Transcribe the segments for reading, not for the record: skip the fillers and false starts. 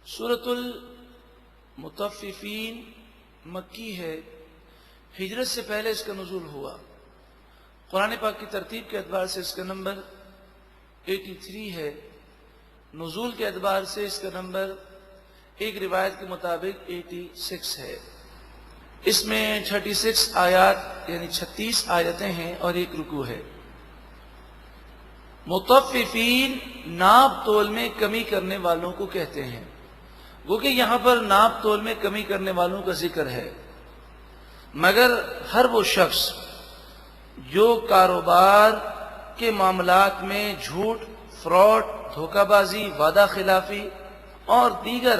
سورۃ المطففین مکی ہے، ہجرت سے پہلے اس کا نزول ہوا۔ قرآن پاک کی ترتیب کے اعتبار سے اس کا نمبر 83 ہے، نزول کے اعتبار سے اس کا نمبر ایک روایت کے مطابق 86 ہے۔ اس میں 36 آیات یعنی 36 آیتیں ہیں اور ایک رکوع ہے۔ مطففین ناپ تول میں کمی کرنے والوں کو کہتے ہیں، وہ کہ یہاں پر ناپ تول میں کمی کرنے والوں کا ذکر ہے، مگر ہر وہ شخص جو کاروبار کے معاملات میں جھوٹ، فراڈ، دھوکہ بازی، وعدہ خلافی اور دیگر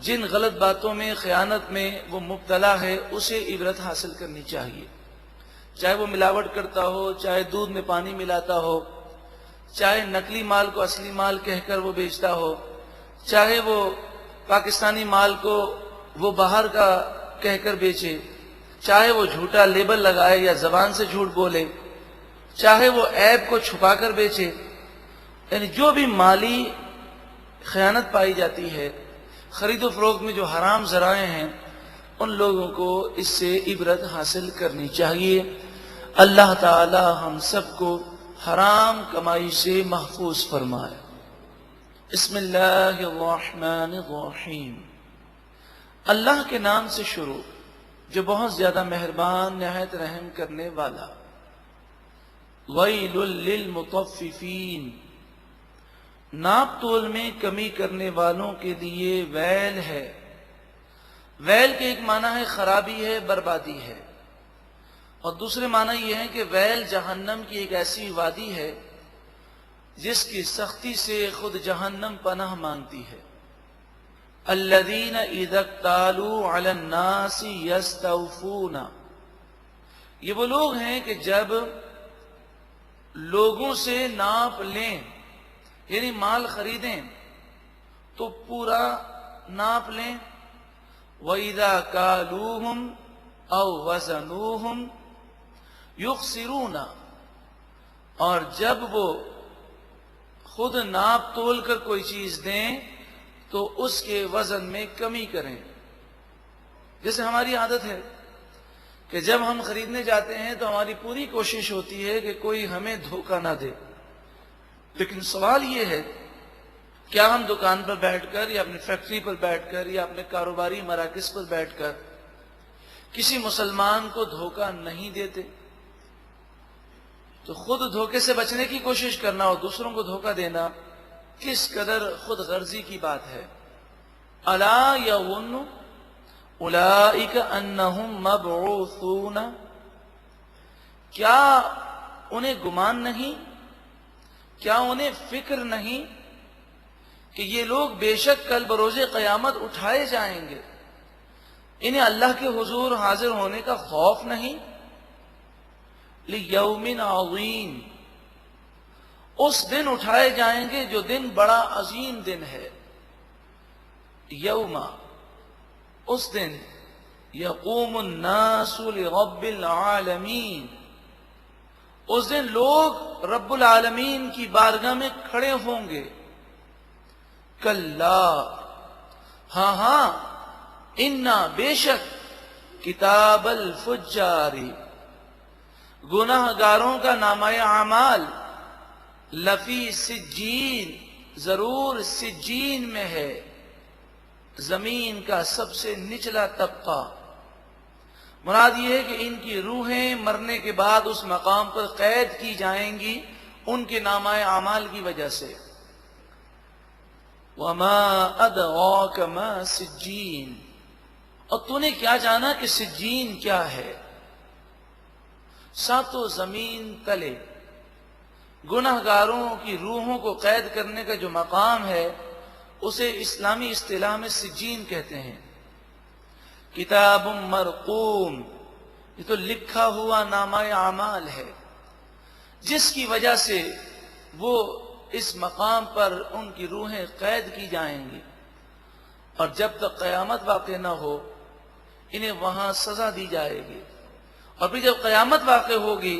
جن غلط باتوں میں، خیانت میں وہ مبتلا ہے، اسے عبرت حاصل کرنی چاہیے۔ چاہے وہ ملاوٹ کرتا ہو، چاہے دودھ میں پانی ملاتا ہو، چاہے نقلی مال کو اصلی مال کہہ کر وہ بیچتا ہو، چاہے وہ پاکستانی مال کو وہ باہر کا کہہ کر بیچے، چاہے وہ جھوٹا لیبل لگائے یا زبان سے جھوٹ بولے، چاہے وہ عیب کو چھپا کر بیچے، یعنی جو بھی مالی خیانت پائی جاتی ہے، خرید و فروخت میں جو حرام ذرائع ہیں، ان لوگوں کو اس سے عبرت حاصل کرنی چاہیے۔ اللہ تعالی ہم سب کو حرام کمائی سے محفوظ فرمائے۔ بسم اللہ الرحمن الرحیم، اللہ کے نام سے شروع جو بہت زیادہ مہربان نہایت رحم کرنے والا۔ ویل للمطففین، ناپ تول میں کمی کرنے والوں کے لیے ویل ہے۔ ویل کے ایک معنی ہے خرابی ہے، بربادی ہے، اور دوسرے معنی یہ ہے کہ ویل جہنم کی ایک ایسی وادی ہے جس کی سختی سے خود جہنم پناہ مانگتی ہے۔ الذین اذا اکتالوا علی الناس یستوفون، یہ وہ لوگ ہیں کہ جب لوگوں سے ناپ لیں، یعنی مال خریدیں تو پورا ناپ لیں۔ وَإِذَا كَالُوهُمْ أَوْ وَزَنُوهُمْ يُخْسِرُونَ، اور جب وہ خود ناپ تول کر کوئی چیز دیں تو اس کے وزن میں کمی کریں۔ جیسے ہماری عادت ہے کہ جب ہم خریدنے جاتے ہیں تو ہماری پوری کوشش ہوتی ہے کہ کوئی ہمیں دھوکہ نہ دے، لیکن سوال یہ ہے کیا ہم دکان پر بیٹھ کر یا اپنی فیکٹری پر بیٹھ کر یا اپنے کاروباری مراکز پر بیٹھ کر کسی مسلمان کو دھوکہ نہیں دیتے؟ تو خود دھوکے سے بچنے کی کوشش کرنا اور دوسروں کو دھوکہ دینا کس قدر خود غرضی کی بات ہے۔ الا یظن اولئک انہم مبعوثون، کیا انہیں گمان نہیں، کیا انہیں فکر نہیں کہ یہ لوگ بے شک کل بروز قیامت اٹھائے جائیں گے؟ انہیں اللہ کے حضور حاضر ہونے کا خوف نہیں؟ لیوم عظیم، اس دن اٹھائے جائیں گے جو دن بڑا عظیم دن ہے۔ یوم، اس دن یقوم الناس لرب العالمین، اس دن لوگ رب العالمین کی بارگاہ میں کھڑے ہوں گے۔ کلا، ہاں ہاں، انا، بے شک، کتاب الفجار، گناہ گاروں کا نامہ اعمال، لفی سجین، ضرور سجین میں ہے، زمین کا سب سے نچلا طبقہ۔ مراد یہ ہے کہ ان کی روحیں مرنے کے بعد اس مقام پر قید کی جائیں گی ان کے نامہ اعمال کی وجہ سے۔ وَمَا أَدْرَاكَ مَا سِجِّينٌ، اور تو نے کیا جانا کہ سجین کیا ہے؟ ساتوں زمین تلے گناہگاروں کی روحوں کو قید کرنے کا جو مقام ہے اسے اسلامی اصطلاح میں سجین کہتے ہیں۔ کتاب مرقوم، یہ تو لکھا ہوا نامہ اعمال ہے جس کی وجہ سے وہ اس مقام پر ان کی روحیں قید کی جائیں گی، اور جب تک قیامت واقع نہ ہو انہیں وہاں سزا دی جائے گی، اور پھر جب قیامت واقع ہوگی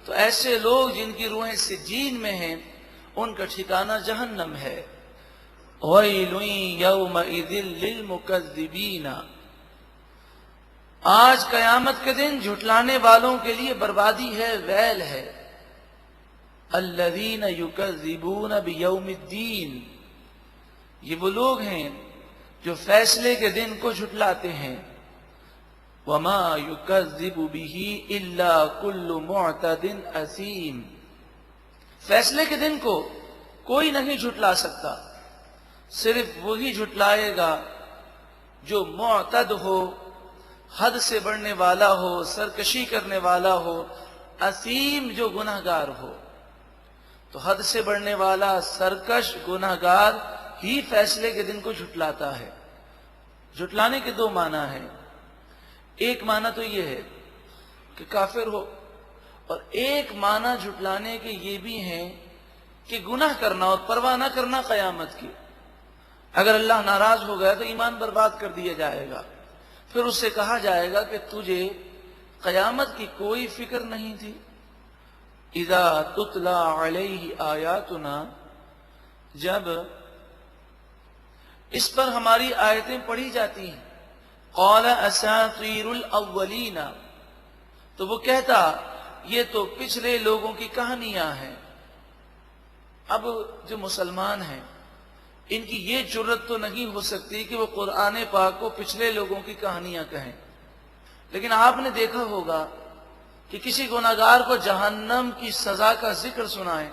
تو ایسے لوگ جن کی روحیں سجین میں ہیں ان کا ٹھکانہ جہنم ہے۔ وَيْلٌ يَوْمَئِذٍ لِّلْمُكَذِّبِينَ، آج قیامت کے دن جھٹلانے والوں کے لیے بربادی ہے، ویل ہے۔ الَّذِينَ يُكَذِّبُونَ بِيَوْمِ الدِّينِ، یہ وہ لوگ ہیں جو فیصلے کے دن کو جھٹلاتے ہیں۔ وَمَا يُكَذِّبُ بِهِ إِلَّا كُلُّ مُعْتَدٍ أَثِيمٍ، فیصلے کے دن کو کوئی نہیں جھٹلا سکتا، صرف وہی جھٹلائے گا جو معتد ہو، حد سے بڑھنے والا ہو، سرکشی کرنے والا ہو، اثیم جو گناہگار ہو۔ تو حد سے بڑھنے والا، سرکش، گناہگار ہی فیصلے کے دن کو جھٹلاتا ہے۔ جھٹلانے کے دو معنی ہیں، ایک معنی تو یہ ہے کہ کافر ہو، اور ایک معنی جھٹلانے کے یہ بھی ہیں کہ گناہ کرنا اور پرواہ نہ کرنا قیامت کی۔ اگر اللہ ناراض ہو گیا تو ایمان برباد کر دیا جائے گا، پھر اس سے کہا جائے گا کہ تجھے قیامت کی کوئی فکر نہیں تھی۔ اذا تتلی علیہ آیاتنا، جب اس پر ہماری آیتیں پڑھی جاتی ہیں، قال اساطیر الاولین، تو وہ کہتا یہ تو پچھلے لوگوں کی کہانیاں ہیں۔ اب جو مسلمان ہیں ان کی یہ جرت تو نہیں ہو سکتی کہ وہ قرآن پاک کو پچھلے لوگوں کی کہانیاں کہیں، لیکن آپ نے دیکھا ہوگا کہ کسی گناہگار کو جہنم کی سزا کا ذکر سنائیں،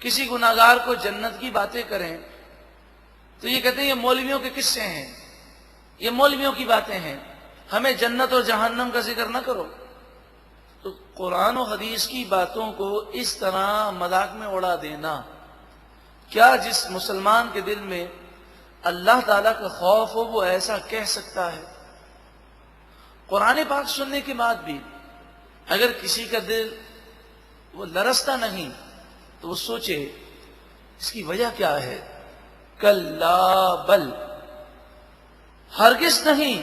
کسی گناہگار کو جنت کی باتیں کریں تو یہ کہتے ہیں یہ مولویوں کے قصے ہیں، یہ مولویوں کی باتیں ہیں، ہمیں جنت اور جہنم کا ذکر نہ کرو۔ تو قرآن و حدیث کی باتوں کو اس طرح مذاق میں اڑا دینا، کیا جس مسلمان کے دل میں اللہ تعالیٰ کا خوف ہو وہ ایسا کہہ سکتا ہے؟ قرآن پاک سننے کے بعد بھی اگر کسی کا دل وہ لرزتا نہیں تو وہ سوچے اس کی وجہ کیا ہے۔ کلا بل، ہرگز نہیں،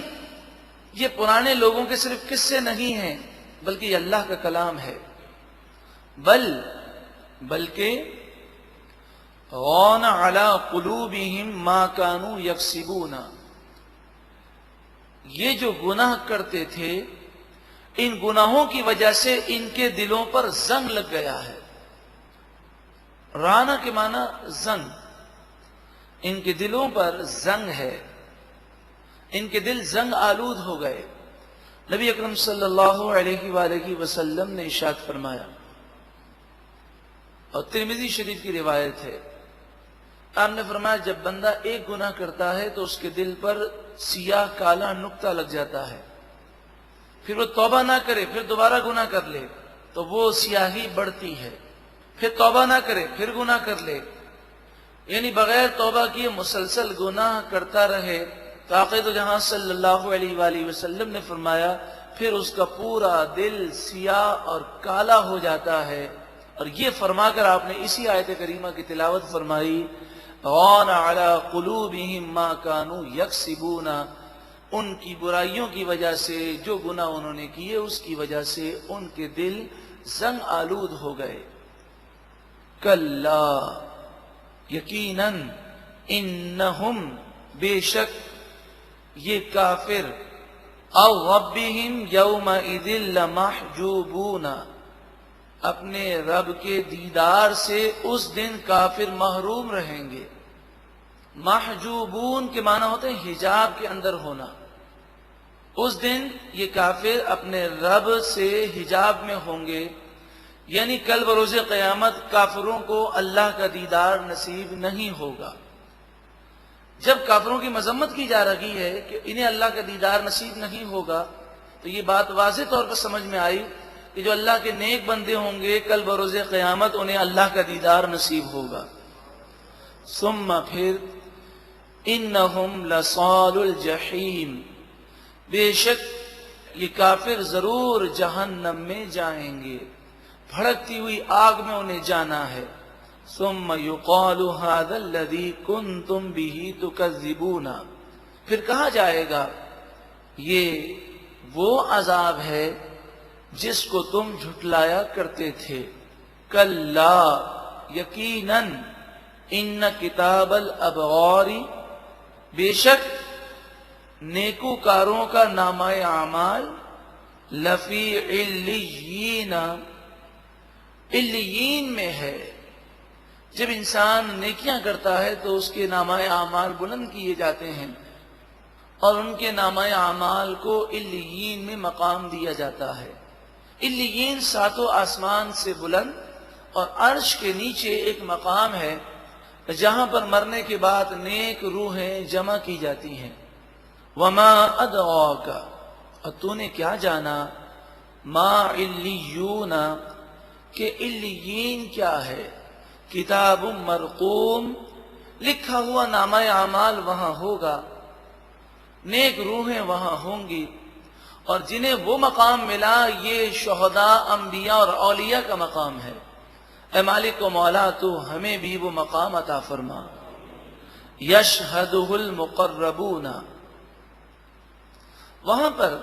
یہ پرانے لوگوں کے صرف قصے نہیں ہیں بلکہ یہ اللہ کا کلام ہے۔ بلکہ غان علی قلوبہم ما کانوا یکسبون، یہ جو گناہ کرتے تھے ان گناہوں کی وجہ سے ان کے دلوں پر زنگ لگ گیا ہے۔ رانا کے معنی زنگ، ان کے دلوں پر زنگ ہے، ان کے دل زنگ آلود ہو گئے۔ نبی اکرم صلی اللہ علیہ وآلہ وسلم نے ارشاد فرمایا، اور ترمذی شریف کی روایت ہے، آپ نے فرمایا جب بندہ ایک گناہ کرتا ہے تو اس کے دل پر سیاہ کالا نقطہ لگ جاتا ہے، پھر وہ توبہ نہ کرے، پھر دوبارہ گناہ کر لے تو وہ سیاہی بڑھتی ہے، پھر توبہ نہ کرے، پھر گناہ کر لے، یعنی بغیر توبہ کیے مسلسل گناہ کرتا رہے تو آقا جہاں صلی اللہ علیہ وآلہ وسلم نے فرمایا پھر اس کا پورا دل سیاہ اور کالا ہو جاتا ہے۔ اور یہ فرما کر آپ نے اسی آیت کریمہ کی تلاوت فرمائی، غان علی قلوبہم ما کانوا یکسبون، ان کی برائیوں کی وجہ سے جو گناہ انہوں نے کیے اس کی وجہ سے ان کے دل زنگ آلود ہو گئے۔ کلا، یقیناً، انہم، بے شک یہ کافر، او ربہم یومئذ لمحجوبون، اپنے رب کے دیدار سے اس دن کافر محروم رہیں گے۔ محجوبون کے معنی ہوتے ہیں حجاب کے اندر ہونا، اس دن یہ کافر اپنے رب سے حجاب میں ہوں گے، یعنی کل بروز قیامت کافروں کو اللہ کا دیدار نصیب نہیں ہوگا۔ جب کافروں کی مذمت کی جا رہی ہے کہ انہیں اللہ کا دیدار نصیب نہیں ہوگا تو یہ بات واضح طور پر سمجھ میں آئی کہ جو اللہ کے نیک بندے ہوں گے کل بروز قیامت انہیں اللہ کا دیدار نصیب ہوگا۔ ثم پھر انہم لصال الجحیم، بے شک یہ کافر ضرور جہنم میں جائیں گے، بھڑکتی ہوئی آگ میں انہیں جانا ہے۔ ثم یقال ھذا الذی کنتم بہ تکذبون، پھر کہا جائے گا یہ وہ عذاب ہے جس کو تم جھٹلایا کرتے تھے۔ کلا، یقیناً، ان کتاب الابرار، بے شک نیکوکاروں کا نامہ اعمال، لفی علیین، علیین میں ہے۔ جب انسان نیکیاں کرتا ہے تو اس کے نامہ اعمال بلند کیے جاتے ہیں اور ان کے نامہ اعمال کو علیین میں مقام دیا جاتا ہے۔ علیین ساتوں آسمان سے بلند اور عرش کے نیچے ایک مقام ہے جہاں پر مرنے کے بعد نیک روحیں جمع کی جاتی ہیں۔ وما ادراک، اور تو نے کیا جانا، ما علیون، کہ علیین کیا ہے، کتاب مرقوم، لکھا ہوا نامہ اعمال وہاں ہوگا، نیک روحیں وہاں ہوں گی، اور جنہیں وہ مقام ملا یہ شہداء، انبیاء اور اولیاء کا مقام ہے۔ اے مالک و مولا، تو ہمیں بھی وہ مقام عطا فرما۔ یشہدہ المقربون، وہاں پر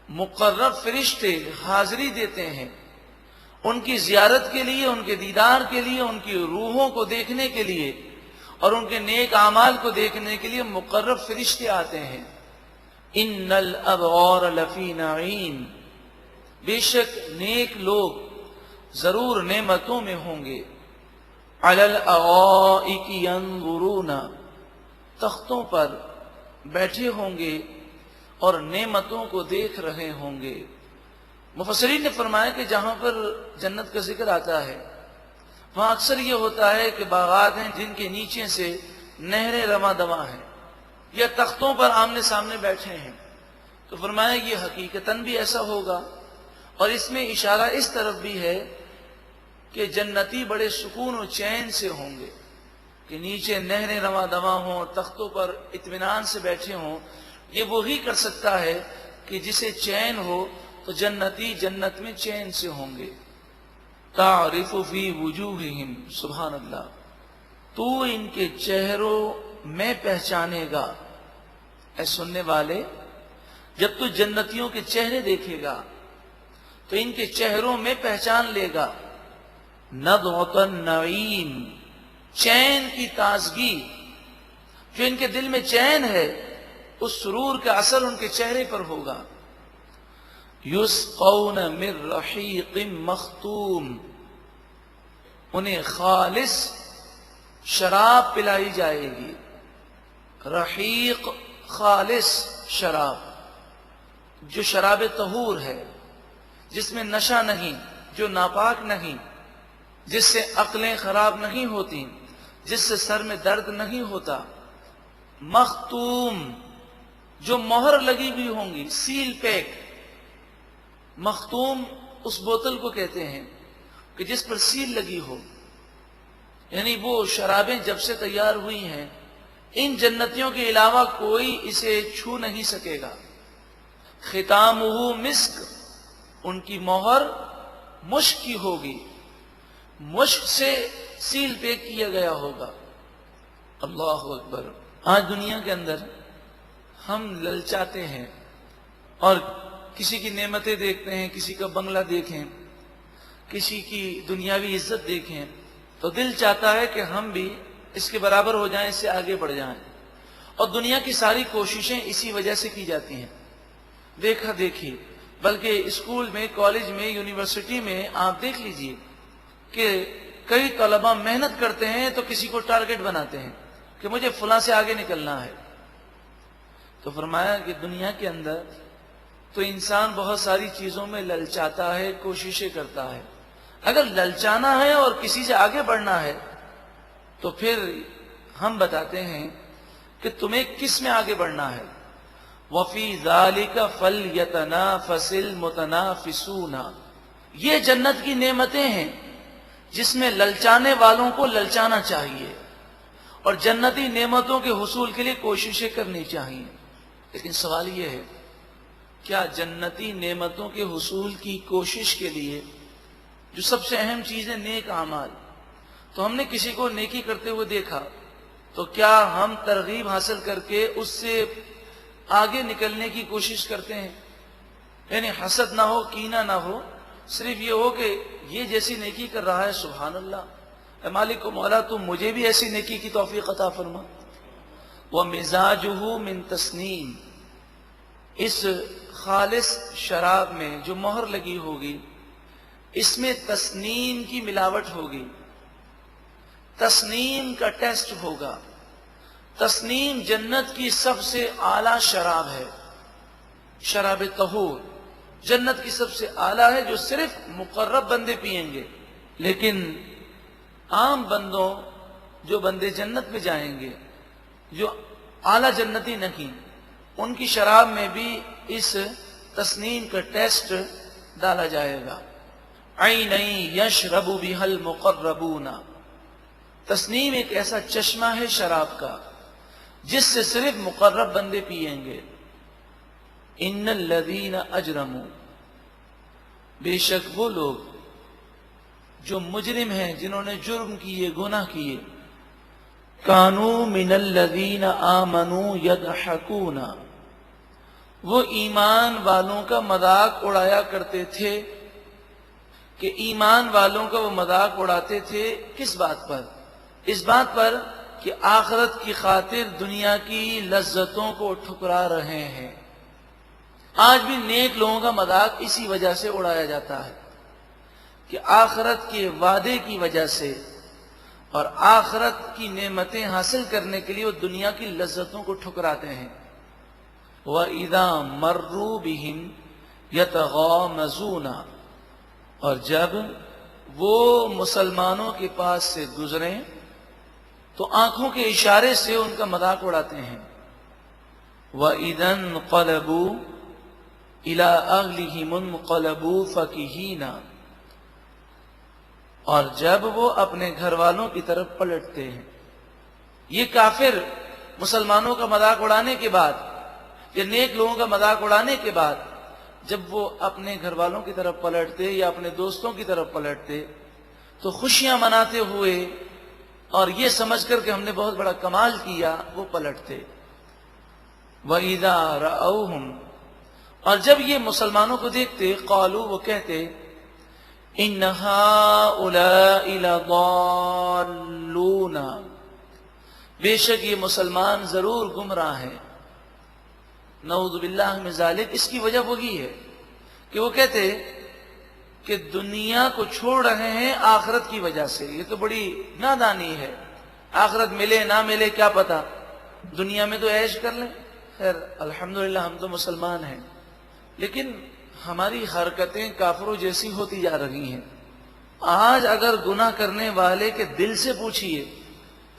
مقرب فرشتے حاضری دیتے ہیں ان کی زیارت کے لیے، ان کے دیدار کے لیے، ان کی روحوں کو دیکھنے کے لیے اور ان کے نیک اعمال کو دیکھنے کے لیے مقرب فرشتے آتے ہیں۔ ان الابرار لفی نعیم، بے شک نیک لوگ ضرور نعمتوں میں ہوں گے۔ علی الارائک ینظرون، تختوں پر بیٹھے ہوں گے اور نعمتوں کو دیکھ رہے ہوں گے۔ مفسرین نے فرمایا کہ جہاں پر جنت کا ذکر آتا ہے وہاں اکثر یہ ہوتا ہے کہ باغات ہیں جن کے نیچے سے نہریں رواں دواں ہیں، یا تختوں پر آمنے سامنے بیٹھے ہیں، تو فرمایا یہ حقیقتاً بھی ایسا ہوگا، اور اس میں اشارہ اس طرف بھی ہے کہ جنتی بڑے سکون و چین سے ہوں گے کہ نیچے نہریں رواں دواں ہوں، تختوں پر اطمینان سے بیٹھے ہوں۔ یہ وہی کر سکتا ہے کہ جسے چین ہو، تو جنتی جنت میں چین سے ہوں گے۔ تعرف فی وجوہہم، سبحان اللہ، تو ان کے چہروں میں پہچانے گا۔ اے سننے والے، جب تو جنتیوں کے چہرے دیکھے گا تو ان کے چہروں میں پہچان لے گا نضرۃ النعیم، چین کی تازگی، جو ان کے دل میں چین ہے اس سرور کا اثر ان کے چہرے پر ہوگا۔ یسقون من رحیق مختوم، انہیں خالص شراب پلائی جائے گی۔ رحیق خالص شراب، جو شراب طہور ہے، جس میں نشہ نہیں، جو ناپاک نہیں، جس سے عقلیں خراب نہیں ہوتی، جس سے سر میں درد نہیں ہوتا۔ مختوم، جو مہر لگی ہوئی ہوں گی، سیل پیک۔ مختوم اس بوتل کو کہتے ہیں کہ جس پر سیل لگی ہو، یعنی وہ شرابیں جب سے تیار ہوئی ہیں ان جنتیوں کے علاوہ کوئی اسے چھو نہیں سکے گا۔ ختامہ مسک، ان کی مہر مشک کی ہوگی، مشک سے سیل پیک کیا گیا ہوگا۔ اللہ اکبر۔ آج دنیا کے اندر ہم للچاتے ہیں اور کسی کی نعمتیں دیکھتے ہیں، کسی کا بنگلہ دیکھیں، کسی کی دنیاوی عزت دیکھیں تو دل چاہتا ہے کہ ہم بھی اس کے برابر ہو جائیں، اس سے آگے بڑھ جائیں، اور دنیا کی ساری کوششیں اسی وجہ سے کی جاتی ہیں، دیکھا دیکھی۔ بلکہ اسکول میں، کالج میں، یونیورسٹی میں آپ دیکھ لیجئے کہ کئی طلبہ محنت کرتے ہیں تو کسی کو ٹارگٹ بناتے ہیں کہ مجھے فلاں سے آگے نکلنا ہے۔ تو فرمایا کہ دنیا کے اندر تو انسان بہت ساری چیزوں میں للچاتا ہے، کوششیں کرتا ہے۔ اگر للچانا ہے اور کسی سے آگے بڑھنا ہے تو پھر ہم بتاتے ہیں کہ تمہیں کس میں آگے بڑھنا ہے۔ وَفِي ذَلِكَ فَلْيَتَنَافَسِ الْمُتَنَافِسُونَ، یہ جنت کی نعمتیں ہیں جس میں للچانے والوں کو للچانا چاہیے اور جنتی نعمتوں کے حصول کے لیے کوششیں کرنی چاہیے۔ لیکن سوال یہ ہے، کیا جنتی نعمتوں کے حصول کی کوشش کے لیے جو سب سے اہم چیز ہے نیک اعمال، تو ہم نے کسی کو نیکی کرتے ہوئے دیکھا تو کیا ہم ترغیب حاصل کر کے اس سے آگے نکلنے کی کوشش کرتے ہیں؟ یعنی حسد نہ ہو، کینہ نہ ہو، صرف یہ ہو کہ یہ جیسی نیکی کر رہا ہے، سبحان اللہ، اے مالک و مولا تو مجھے بھی ایسی نیکی کی توفیق عطا فرما. وَمِزَاجُهُ مِن تسنیم، اس خالص شراب میں جو مہر لگی ہوگی اس میں تسنیم کی ملاوٹ ہوگی. تسنیم کا ٹیسٹ ہوگا. تسنیم جنت کی سب سے اعلیٰ شراب ہے، شراب طہور جنت کی سب سے اعلیٰ ہے، جو صرف مقرب بندے پیئیں گے. لیکن عام بندوں، جو بندے جنت میں جائیں گے، جو اعلیٰ جنتی نہیں، ان کی شراب میں بھی اس تسنیم کا ٹیسٹ ڈالا جائے گا. عَيْنًا يَشْرَبُ بِهَا الْمُقَرَّبُونَ، تسنیم ایک ایسا چشمہ ہے شراب کا جس سے صرف مقرب بندے پیئیں گے. ان الذین اجرموا، بے شک وہ لوگ جو مجرم ہیں، جنہوں نے جرم کیے، گناہ کیے. کانوا من الذین آمنوا یضحکون، وہ ایمان والوں کا مذاق اڑایا کرتے تھے. کہ ایمان والوں کا وہ مذاق اڑاتے تھے کس بات پر؟ اس بات پر کہ آخرت کی خاطر دنیا کی لذتوں کو ٹھکرا رہے ہیں. آج بھی نیک لوگوں کا مذاق اسی وجہ سے اڑایا جاتا ہے کہ آخرت کے وعدے کی وجہ سے اور آخرت کی نعمتیں حاصل کرنے کے لیے وہ دنیا کی لذتوں کو ٹھکراتے ہیں. وَإِذَا مَرُّوا بِهِمْ يَتَغَامَزُونَ، اور جب وہ مسلمانوں کے پاس سے گزریں تو آنکھوں کے اشارے سے ان کا مذاق اڑاتے ہیں. وَإِذَا انقلبوا إِلَىٰ أَهْلِهِمُ انقلبوا فَكِهِينَ، اور جب وہ اپنے گھر والوں کی طرف پلٹتے ہیں. یہ کافر مسلمانوں کا مذاق اڑانے کے بعد یا نیک لوگوں کا مذاق اڑانے کے بعد جب وہ اپنے گھر والوں کی طرف پلٹتے یا اپنے دوستوں کی طرف پلٹتے تو خوشیاں مناتے ہوئے اور یہ سمجھ کر کہ ہم نے بہت بڑا کمال کیا وہ پلٹتے. وَإِذَا رَأَوْهُمْ، اور جب یہ مسلمانوں کو دیکھتے، قالوا، وہ کہتے، إِنَّ هَٰؤُلَاءِ لَضَالُّونَ، بے شک یہ مسلمان ضرور گمراہ ہیں. نعوذ باللہ من ذالک. اس کی وجہ وہی ہے کہ وہ کہتے کہ دنیا کو چھوڑ رہے ہیں آخرت کی وجہ سے. یہ تو بڑی نادانی ہے. آخرت ملے نہ ملے کیا پتا، دنیا میں تو عیش کر لیں. خیر الحمدللہ ہم تو مسلمان ہیں، لیکن ہماری حرکتیں کافروں جیسی ہوتی جا رہی ہیں. آج اگر گناہ کرنے والے کے دل سے پوچھئے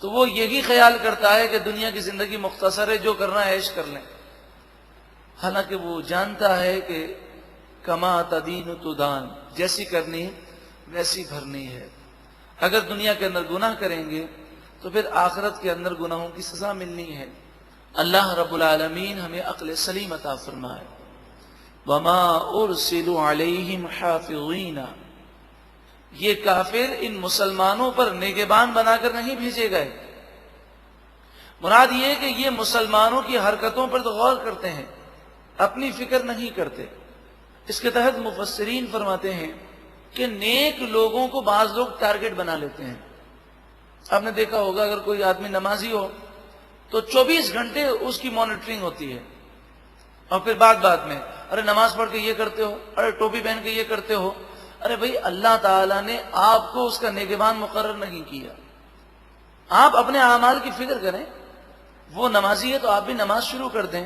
تو وہ یہی خیال کرتا ہے کہ دنیا کی زندگی مختصر ہے، جو کرنا ہے عیش کر لیں. حالانکہ وہ جانتا ہے کہ کما تدین تدان، جیسی کرنی ہے ویسی بھرنی ہے. اگر دنیا کے اندر گناہ کریں گے تو پھر آخرت کے اندر گناہوں کی سزا ملنی ہے. اللہ رب العالمین ہمیں عقل سلیم عطا فرمائے. وما ارسلوا علیہم حافظین، یہ کافر ان مسلمانوں پر نگہبان بنا کر نہیں بھیجے گئے. مراد یہ کہ یہ مسلمانوں کی حرکتوں پر تو غور کرتے ہیں، اپنی فکر نہیں کرتے. اس کے تحت مفسرین فرماتے ہیں کہ نیک لوگوں کو بعض لوگ ٹارگٹ بنا لیتے ہیں. آپ نے دیکھا ہوگا اگر کوئی آدمی نمازی ہو تو 24 گھنٹے اس کی مانیٹرنگ ہوتی ہے، اور پھر بعد میں ارے نماز پڑھ کے یہ کرتے ہو، ارے ٹوپی پہن کے یہ کرتے ہو. ارے بھائی اللہ تعالیٰ نے آپ کو اس کا نگہبان مقرر نہیں کیا. آپ اپنے اعمال کی فکر کریں. وہ نمازی ہے تو آپ بھی نماز شروع کر دیں،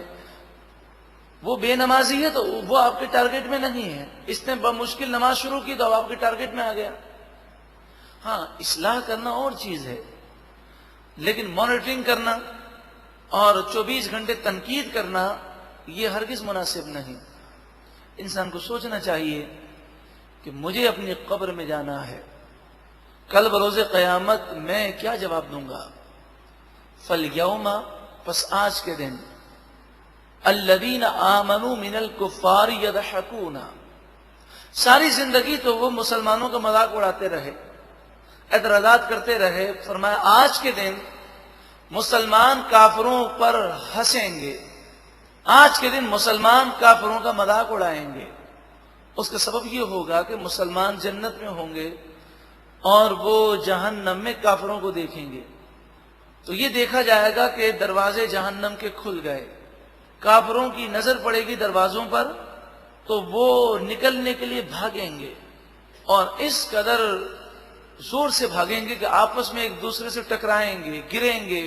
وہ بے نمازی ہے تو وہ آپ کے ٹارگٹ میں نہیں ہے. اس نے بمشکل نماز شروع کی تو اب آپ کے ٹارگٹ میں آ گیا. ہاں اصلاح کرنا اور چیز ہے، لیکن مانیٹرنگ کرنا اور 24 گھنٹے تنقید کرنا یہ ہرگز مناسب نہیں. انسان کو سوچنا چاہیے کہ مجھے اپنی قبر میں جانا ہے، کل بروز قیامت میں کیا جواب دوں گا. فَالْيَوْمَ، پس آج کے دن، الَّذِينَ آمَنُوا مِنَ الْكُفَّارِ يَضْحَكُونَ، ساری زندگی تو وہ مسلمانوں کا مذاق اڑاتے رہے، اعتراضات کرتے رہے. فرمایا آج کے دن مسلمان کافروں پر ہنسیں گے، آج کے دن مسلمان کافروں کا مذاق اڑائیں گے. اس کا سبب یہ ہوگا کہ مسلمان جنت میں ہوں گے اور وہ جہنم میں کافروں کو دیکھیں گے تو یہ دیکھا جائے گا کہ دروازے جہنم کے کھل گئے، کافروں کی نظر پڑے گی دروازوں پر تو وہ نکلنے کے لیے بھاگیں گے، اور اس قدر زور سے بھاگیں گے کہ آپس میں ایک دوسرے سے ٹکرائیں گے، گریں گے،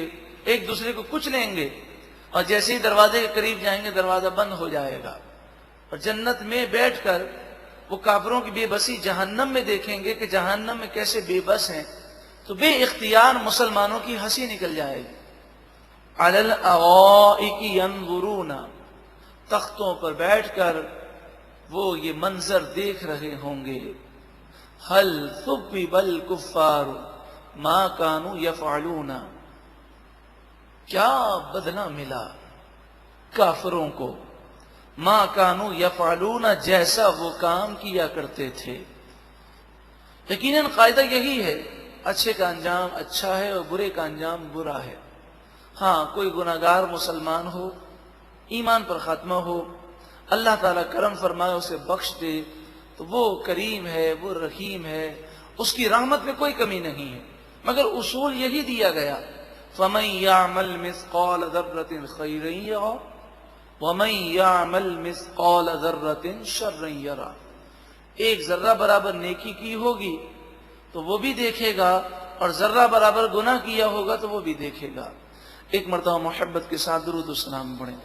ایک دوسرے کو کچلیں گے، اور جیسے ہی دروازے کے قریب جائیں گے دروازہ بند ہو جائے گا، اور جنت میں بیٹھ کر وہ کافروں کی بے بسی جہنم میں دیکھیں گے کہ جہنم میں کیسے بے بس ہیں، تو بے اختیار مسلمانوں کی ہنسی نکل جائے گی۔ علی الارائک ینظرون، تختوں پر بیٹھ کر وہ یہ منظر دیکھ رہے ہوں گے۔ هل ثوب الکفار ما كانوا يفعلون، کیا بدلہ ملا کافروں کو، ما كانوا يفعلون، جیسا وہ کام کیا کرتے تھے۔ یقیناً قاعدہ یہی ہے، اچھے کا انجام اچھا ہے اور برے کا انجام برا ہے۔ ہاں کوئی گناہگار مسلمان ہو، ایمان پر خاتمہ ہو، اللہ تعالیٰ کرم فرمائے اسے بخش دے تو وہ کریم ہے، وہ رحیم ہے، اس کی رحمت میں کوئی کمی نہیں ہے، مگر اصول یہی دیا گیا فَمَن يَعْمَلْ مِثْقَالَ ذَرَّةٍ خَيْرًا يَرَهُ وَمَن يَعْمَلْ مِثْقَالَ ذَرَّةٍ شَرًّا يَرَهُ، ایک ذرہ برابر نیکی کی ہوگی تو وہ بھی دیکھے گا، اور ذرہ برابر گناہ کیا ہوگا تو وہ بھی دیکھے گا۔ ایک مرتبہ محبت کے ساتھ درود و سلام پڑھیں۔